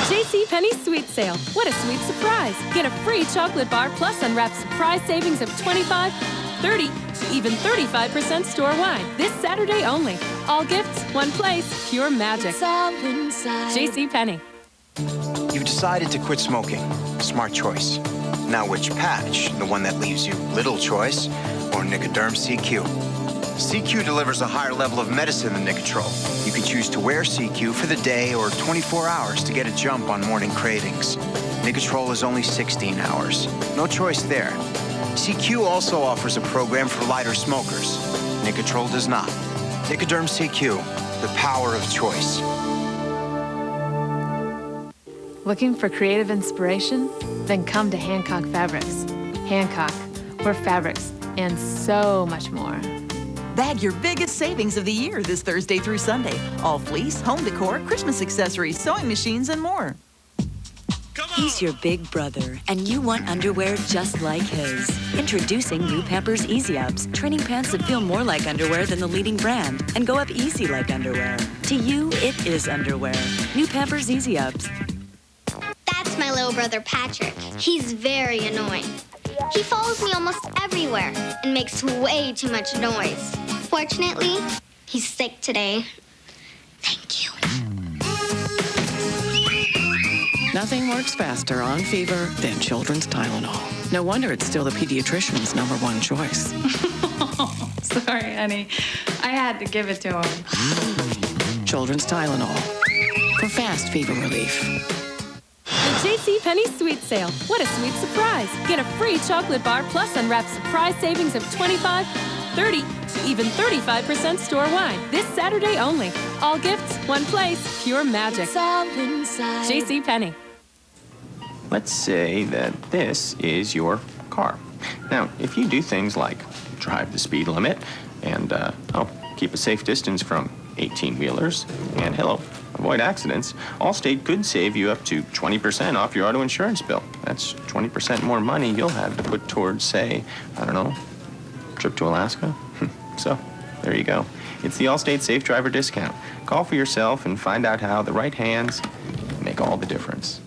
JCPenney Sweet Sale. What a sweet surprise. Get a free chocolate bar plus unwrapped surprise savings of 25, 30, even 35% store-wide. This Saturday only. All gifts, one place, pure magic. It's all inside. JCPenney. You've decided to quit smoking. Smart choice. Now which patch? The one that leaves you little choice, or Nicoderm CQ? CQ delivers a higher level of medicine than Nicotrol. You can choose to wear CQ for the day or 24 hours to get a jump on morning cravings. Nicotrol is only 16 hours. No choice there. CQ also offers a program for lighter smokers. Nicotrol does not. Nicoderm CQ, the power of choice. Looking for creative inspiration? Then come to Hancock Fabrics. Hancock, we're fabrics and so much more. Bag your biggest savings of the year this Thursday through Sunday. All fleece, home decor, Christmas accessories, sewing machines, and more. He's your big brother, and you want underwear just like his. Introducing new Pampers Easy Ups, training pants that feel more like underwear than the leading brand and go up easy like underwear. To you, it is underwear. New Pampers Easy Ups. That's my little brother Patrick. He's very annoying. He follows me almost everywhere and makes way too much noise. Fortunately, he's sick today. Thank you. Nothing works faster on fever than children's Tylenol. No wonder it's still the pediatrician's #1 choice. Sorry, honey. I had to give it to him. Children's Tylenol for fast fever relief. The JCPenney Sweet Sale. What a sweet surprise. Get a free chocolate bar plus unwrapped surprise savings of 25, 30, even 35% store-wide. This Saturday only. All gifts, one place, pure magic. It's all inside. JCPenney. Let's say that this is your car. Now, if you do things like drive the speed limit and, keep a safe distance from 18-wheelers and, avoid accidents, Allstate could save you up to 20% off your auto insurance bill. That's 20% more money you'll have to put towards, say, trip to Alaska. So, there you go. It's the Allstate Safe Driver Discount. Call for yourself and find out how the right hands make all the difference.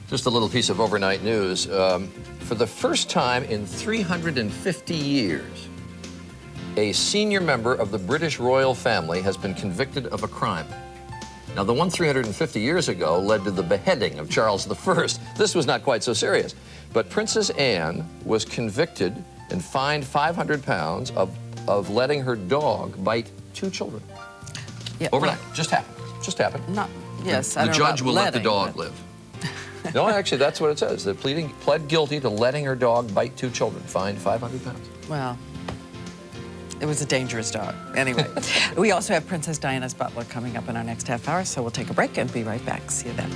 Just a little piece of overnight news. For the first time in 350 years, a senior member of the British royal family has been convicted of a crime. Now, the one 350 years ago led to the beheading of Charles I. This was not quite so serious. But Princess Anne was convicted and fined 500 pounds of letting her dog bite 2 children. Yeah, overnight. Just happened. Just happened. Yes, The judge will let the dog live. No, actually, that's what it says. They pled guilty to letting her dog bite 2 children, fined 500 pounds. Well, it was a dangerous dog. Anyway, we also have Princess Diana's butler coming up in our next half hour, so we'll take a break and be right back. See you then.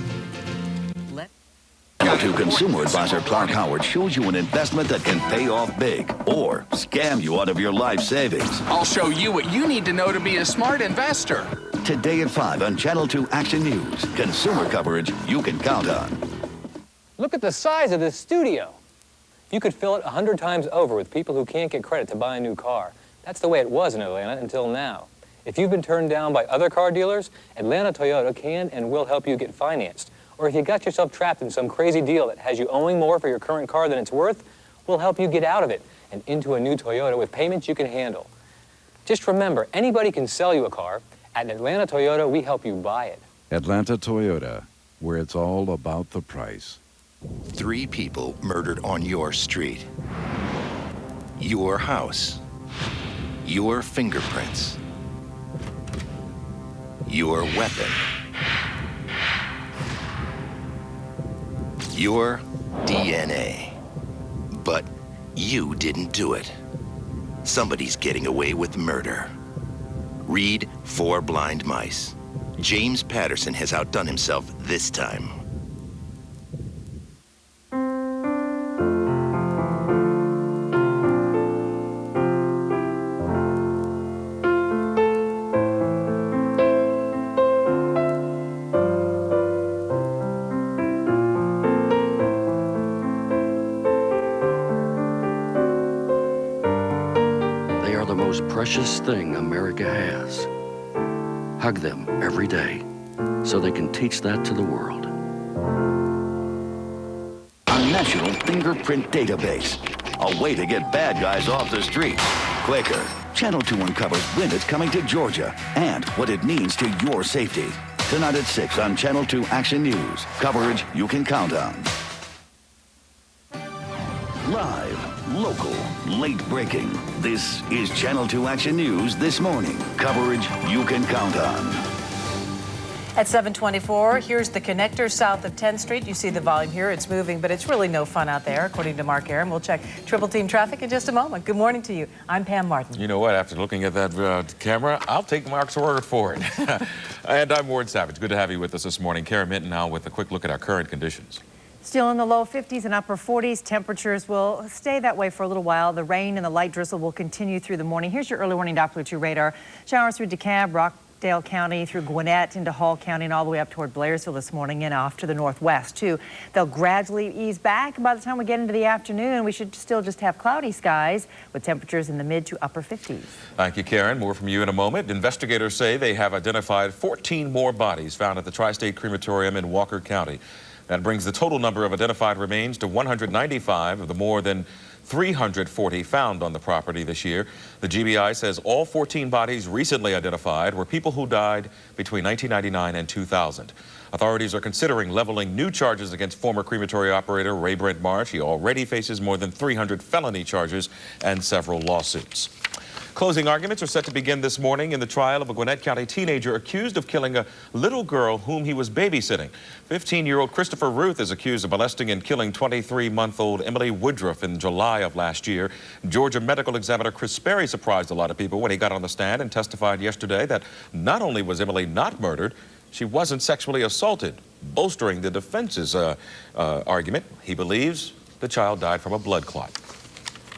To consumer advisor Clark Howard shows you an investment that can pay off big or scam you out of your life savings. I'll show you what you need to know to be a smart investor. Today at 5 on Channel 2 Action News. Consumer coverage you can count on. Look at the size of this studio. You could fill it 100 times over with people who can't get credit to buy a new car. That's the way it was in Atlanta until now. If you've been turned down by other car dealers, Atlanta Toyota can and will help you get financed. Or if you got yourself trapped in some crazy deal that has you owing more for your current car than it's worth, we'll help you get out of it and into a new Toyota with payments you can handle. Just remember, anybody can sell you a car. At Atlanta Toyota, we help you buy it. Atlanta Toyota, where it's all about the price. 3 people murdered on your street. Your house. Your fingerprints. Your weapon. Your DNA. But you didn't do it. Somebody's getting away with murder. Read 4 Blind Mice. James Patterson has outdone himself this time. Precious thing America has. Hug them every day. so they can teach that to the world. A national fingerprint database. A way to get bad guys off the streets quicker. Channel 2 uncovers when it's coming to Georgia and what it means to your safety. Tonight at 6 on Channel 2 Action News. Coverage you can count on. Live, local, late breaking. This is Channel 2 Action News this morning. Coverage you can count on. At 7:24, here's the connector south of 10th Street. You see the volume here. It's moving, but it's really no fun out there, according to Mark Aram. We'll check Triple Team traffic in just a moment. Good morning to you. I'm Pam Martin. You know what? After looking at that camera, I'll take Mark's word for it. And I'm Ward Savage. Good to have you with us this morning. Karen Minton now with a quick look at our current conditions. Still in the low 50s and upper 40s. Temperatures will stay that way for a little while. The rain and the light drizzle will continue through the morning. Here's your early warning Doppler 2 radar. Showers through DeKalb, Rockdale County, through Gwinnett into Hall County, and all the way up toward Blairsville this morning and off to the northwest, too. They'll gradually ease back. By the time we get into the afternoon, we should still just have cloudy skies with temperatures in the mid to upper 50s. Thank you, Karen. More from you in a moment. Investigators say they have identified 14 more bodies found at the Tri-State Crematorium in Walker County. That brings the total number of identified remains to 195 of the more than 340 found on the property this year. The GBI says all 14 bodies recently identified were people who died between 1999 and 2000. Authorities are considering leveling new charges against former crematory operator Ray Brent Marsh. He already faces more than 300 felony charges and several lawsuits. Closing arguments are set to begin this morning in the trial of a Gwinnett County teenager accused of killing a little girl whom he was babysitting. 15-year-old Christopher Ruth is accused of molesting and killing 23-month-old Emily Woodruff in July of last year. Georgia medical examiner Chris Sperry surprised a lot of people when he got on the stand and testified yesterday that not only was Emily not murdered, she wasn't sexually assaulted, bolstering the defense's argument. He believes the child died from a blood clot.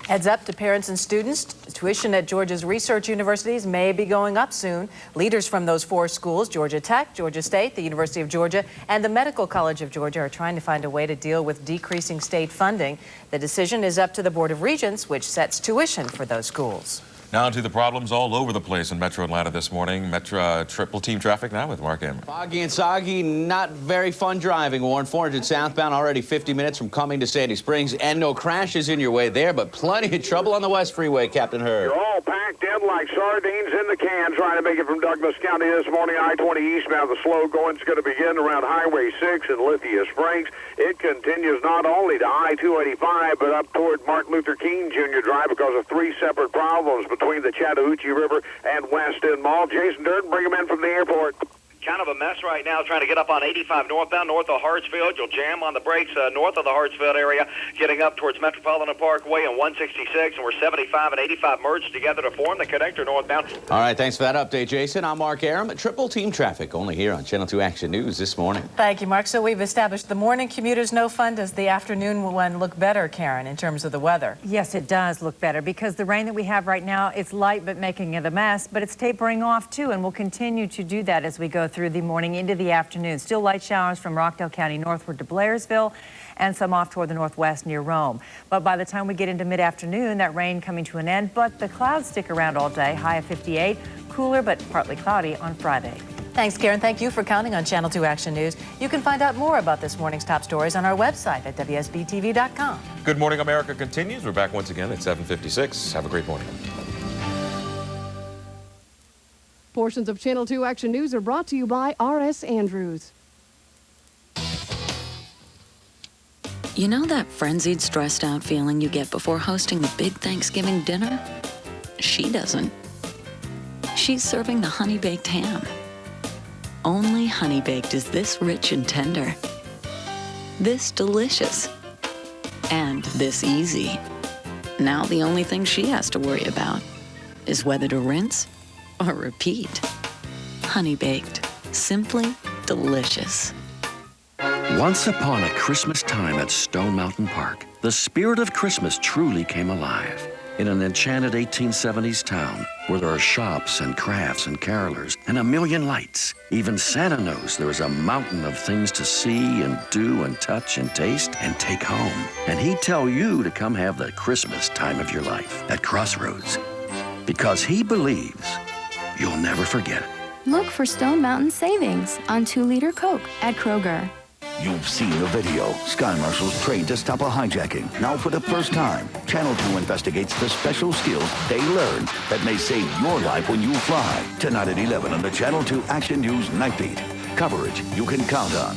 Heads up to parents and students. Tuition at Georgia's research universities may be going up soon. Leaders from those four schools, Georgia Tech, Georgia State, the University of Georgia, and the Medical College of Georgia, are trying to find a way to deal with decreasing state funding. The decision is up to the Board of Regents, which sets tuition for those schools. Now to the problems all over the place in Metro Atlanta this morning. Metro Triple Team traffic now with Mark Ammer. Foggy and soggy, not very fun driving. Warren 400 southbound, already 50 minutes from Cumming to Sandy Springs, and no crashes in your way there, but plenty of trouble on the West Freeway, Captain Herb. You're all packed in like sardines in the can trying to make it from Douglas County this morning. I-20 eastbound, the slow going's going to begin around Highway 6 in Lithia Springs. It continues not only to I-285, but up toward Martin Luther King Jr. Drive because of three separate problems between the Chattahoochee River and West End Mall. Jason Durden, bring him in from the airport. Kind of a mess right now trying to get up on 85 northbound, north of Hartsfield. You'll jam on the brakes north of the Hartsfield area, getting up towards Metropolitan Parkway and 166, and we're 75 and 85 merged together to form the connector northbound. All right, thanks for that update, Jason. I'm Mark Aram. Triple Team traffic only here on Channel 2 Action News this morning. Thank you, Mark. So we've established the morning commuters no fun. Does the afternoon one look better, Karen, in terms of the weather? Yes, it does look better because the rain that we have right now, it's light but making it a mess, but it's tapering off too, and we'll continue to do that as we go through the morning into the afternoon. Still light showers from Rockdale County northward to Blairsville and some off toward the northwest near Rome. But by the time we get into mid-afternoon, that rain coming to an end, but the clouds stick around all day. High of 58, cooler but partly cloudy on Friday. Thanks, Karen. Thank you for counting on Channel 2 Action News. You can find out more about this morning's top stories on our website at WSBTV.com. Good Morning America continues. We're back once again at 7:56. Have a great morning. Portions of Channel 2 Action News are brought to you by R.S. Andrews. You know that frenzied, stressed out feeling you get before hosting the big Thanksgiving dinner? She doesn't. She's serving the honey-baked ham. Only honey-baked is this rich and tender, this delicious, and this easy. Now the only thing she has to worry about is whether to rinse or repeat. Honey baked, simply delicious. Once upon a Christmas time at Stone Mountain Park, the spirit of Christmas truly came alive. In an enchanted 1870s town where there are shops and crafts and carolers and a million lights, even Santa knows there is a mountain of things to see and do and touch and taste and take home. And he'd tell you to come have the Christmas time of your life at Crossroads, because he believes you'll never forget it. Look for Stone Mountain savings on 2-liter Coke at Kroger. You've seen the video. Sky Marshals trained to stop a hijacking. Now, for the first time, Channel 2 investigates the special skills they learned that may save your life when you fly. Tonight at 11 on the Channel 2 Action News Night Beat. Coverage you can count on.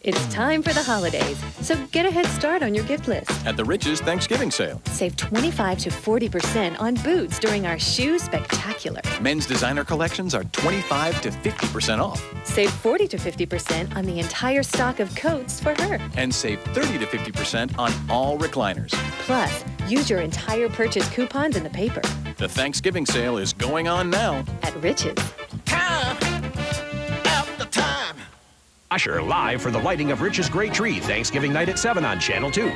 It's time for the holidays, so get a head start on your gift list. At the Riches Thanksgiving sale. Save 25 to 40% on boots during our Shoe Spectacular. Men's designer collections are 25 to 50% off. Save 40 to 50% on the entire stock of coats for her. And save 30 to 50% on all recliners. Plus, use your entire purchase coupons in the paper. The Thanksgiving sale is going on now. At Riches. Usher live for the lighting of Rich's Great Tree, Thanksgiving night at 7 on Channel 2. Good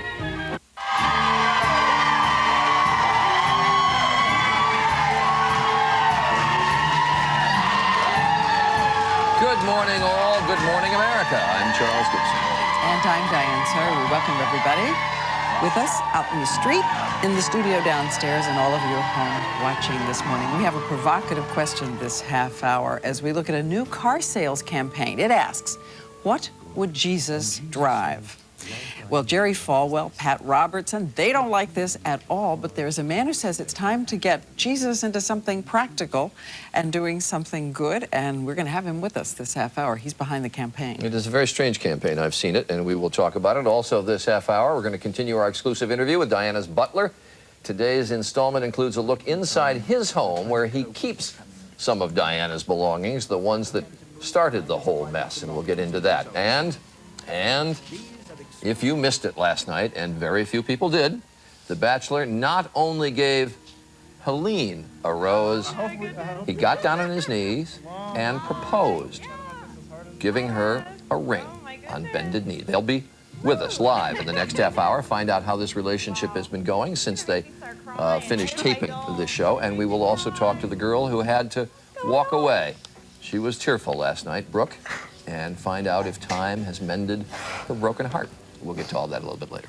morning, all. Good morning, America. I'm Charles Gibson. And I'm Diane Sawyer. We welcome everybody with us out in the street, in the studio downstairs, and all of you at home watching this morning. We have a provocative question this half hour as we look at a new car sales campaign. It asks, what would Jesus drive? Well, Jerry Falwell, Pat Robertson, they don't like this at all, but there's a man who says it's time to get Jesus into something practical and doing something good, and we're going to have him with us this half hour. He's behind the campaign. It is a very strange campaign. I've seen it, and we will talk about it. Also, this half hour, we're going to continue our exclusive interview with Diana's butler. Today's installment includes a look inside his home, where he keeps some of Diana's belongings, the ones that started the whole mess, and we'll get into that. And if you missed it last night, and very few people did, The Bachelor not only gave Helene a rose, he got down on his knees and proposed, giving her a ring on bended knee. They'll be with us live in the next half hour, find out how this relationship has been going since they finished taping this show, and we will also talk to the girl who had to walk away. She was tearful last night, Brooke, and find out if time has mended her broken heart. We'll get to all that a little bit later.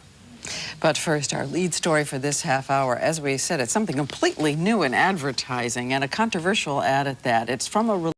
But first, our lead story for this half hour, as we said, it's something completely new in advertising and a controversial ad at that. It's from a